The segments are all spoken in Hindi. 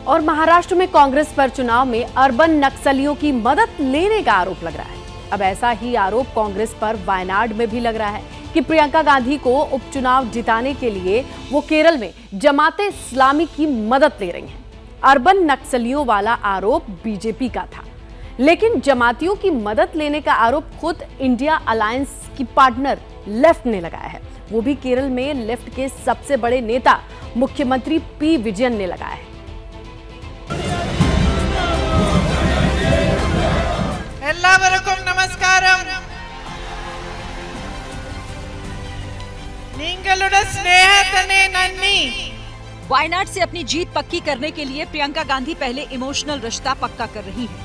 और महाराष्ट्र में कांग्रेस पर चुनाव में अर्बन नक्सलियों की मदद लेने का आरोप लग रहा है। अब ऐसा ही आरोप कांग्रेस पर वायनाड में भी लग रहा है कि प्रियंका गांधी को उपचुनाव जिताने के लिए वो केरल में जमाते इस्लामी की मदद ले रही हैं। अर्बन नक्सलियों वाला आरोप बीजेपी का था, लेकिन जमातियों की मदद लेने का आरोप खुद इंडिया अलायंस की पार्टनर लेफ्ट ने लगाया है। वो भी केरल में लेफ्ट के सबसे बड़े नेता मुख्यमंत्री पी विजयन ने लगाया है। എല്ലാവർക്കും നമസ്കാരം. നിങ്ങളുടെ സ്നേഹത്തിന് നന്ദി. वायनाड से अपनी जीत पक्की करने के लिए प्रियंका गांधी पहले इमोशनल रिश्ता पक्का कर रही हैं।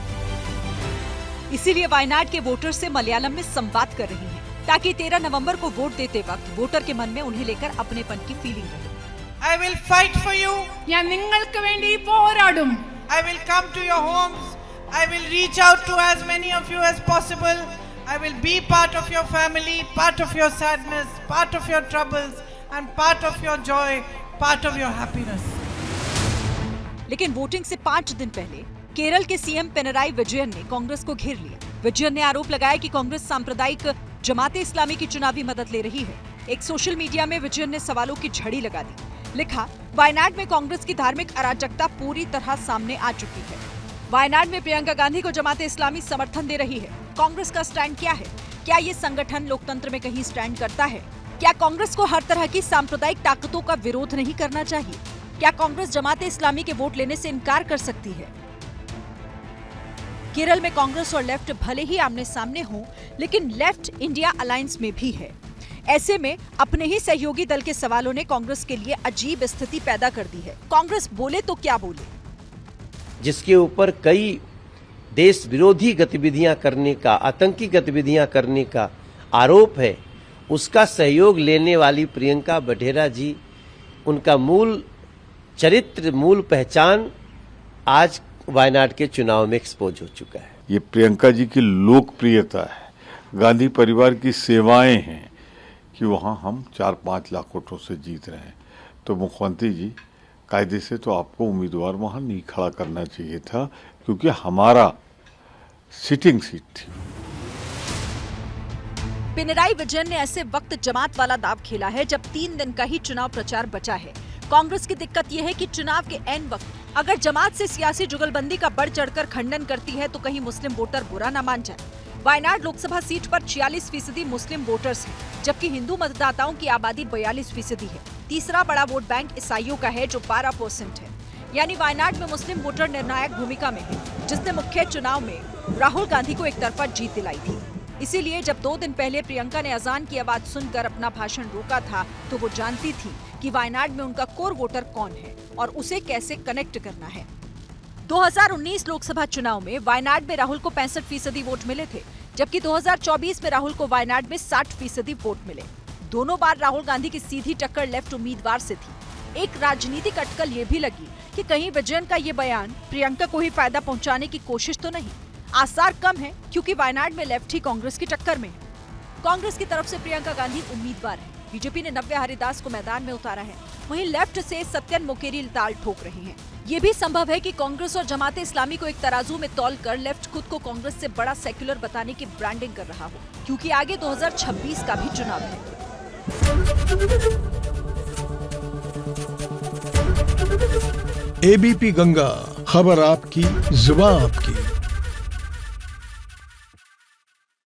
इसीलिए वायनाड के वोटर से मलयालम में संवाद कर रही हैं, ताकि 13 नवंबर को वोट देते वक्त वोटर के मन में उन्हें लेकर अपनेपन की फीलिंग रहे। I will fight for you. ഞാൻ നിങ്ങൾക്ക് വേണ്ടി പോരാടും. I will come to your homes. I will reach out to as many of you as possible. I will be part of your family, part of your sadness, part of your troubles, and part of your joy, part of your happiness. लेकिन वोटिंग से 5 दिन पहले केरल के सीएम पिनराई विजयन ने कांग्रेस को घेर लिया। विजयन ने आरोप लगाया कि कांग्रेस सांप्रदायिक जमाते इस्लामी की चुनावी मदद ले रही है। एक सोशल मीडिया में विजयन ने सवालों की झड़ी लगा दी। लिखा, वायनाड में कांग्रेस की धार्मिक अराजकता पूरी तरह सामने आ चुकी है। वायनाड में प्रियंका गांधी को जमाते इस्लामी समर्थन दे रही है। कांग्रेस का स्टैंड क्या है? क्या ये संगठन लोकतंत्र में कहीं स्टैंड करता है? क्या कांग्रेस को हर तरह की सांप्रदायिक ताकतों का विरोध नहीं करना चाहिए? क्या कांग्रेस जमाते इस्लामी के वोट लेने से इनकार कर सकती है? केरल में कांग्रेस और लेफ्ट भले ही आमने सामने हों, लेकिन लेफ्ट इंडिया अलायंस में भी है। ऐसे में अपने ही सहयोगी दल के सवालों ने कांग्रेस के लिए अजीब स्थिति पैदा कर दी है। कांग्रेस बोले तो क्या बोले, जिसके ऊपर कई देश विरोधी गतिविधियां करने का, आतंकी गतिविधियां करने का आरोप है, उसका सहयोग लेने वाली प्रियंका बढेरा जी, उनका मूल चरित्र, मूल पहचान आज वायनाड के चुनाव में एक्सपोज हो चुका है। ये प्रियंका जी की लोकप्रियता है, गांधी परिवार की सेवाएं हैं कि वहां हम 4-5 लाख वोटों से जीत रहे हैं। तो मुख्यमंत्री जी, कायदे से तो आपको उम्मीदवार वहां नहीं खड़ा करना चाहिए था, क्योंकि हमारा सिटिंग सीट थी। पिनराई विजयन ने ऐसे वक्त जमात वाला दाव खेला है जब 3 दिन का ही चुनाव प्रचार बचा है। कांग्रेस की दिक्कत यह है कि चुनाव के ऐन वक्त अगर जमात से सियासी जुगलबंदी का बढ़ चढ़कर खंडन करती है तो कहीं मुस्लिम वोटर बुरा न मान जाए। वायनाड लोकसभा सीट पर 46% मुस्लिम वोटर्स हैं, जबकि हिंदू मतदाताओं की आबादी 42% है। तीसरा बड़ा वोट बैंक ईसाइयों का है जो 12% है। यानी वायनाड में मुस्लिम वोटर निर्णायक भूमिका में है, जिसने मुख्य चुनाव में राहुल गांधी को एक तरफा जीत दिलाई थी। इसीलिए जब 2 दिन पहले प्रियंका ने अजान की आवाज सुनकर अपना भाषण रोका था, तो वो जानती थी कि वायनाड में उनका कोर वोटर कौन है और उसे कैसे कनेक्ट करना है। 2019 लोकसभा चुनाव में वायनाड में राहुल को 65% वोट मिले थे, जबकि 2024 में राहुल को वायनाड में 60% वोट मिले। दोनों बार राहुल गांधी की सीधी टक्कर लेफ्ट उम्मीदवार से थी। एक राजनीतिक अटकल ये भी लगी कि कहीं विजयन का ये बयान प्रियंका को ही फायदा पहुंचाने की कोशिश तो नहीं। आसार कम है, क्योंकि वायनाड में लेफ्ट ही कांग्रेस की टक्कर में है। कांग्रेस की तरफ से प्रियंका गांधी उम्मीदवार है। बीजेपी ने नव्या हरिदास को मैदान में उतारा है। वहीं लेफ्ट से सत्यन मोकेरी ताल ठोक रहे हैं। ये भी संभव है कि कांग्रेस और जमाते इस्लामी को एक तराजू में तौलकर लेफ्ट खुद को कांग्रेस से बड़ा सेक्युलर बताने की ब्रांडिंग कर रहा हो, क्योंकि आगे 2026 का भी चुनाव है। एबीपी गंगा, खबर आपकी, जुबान आपकी।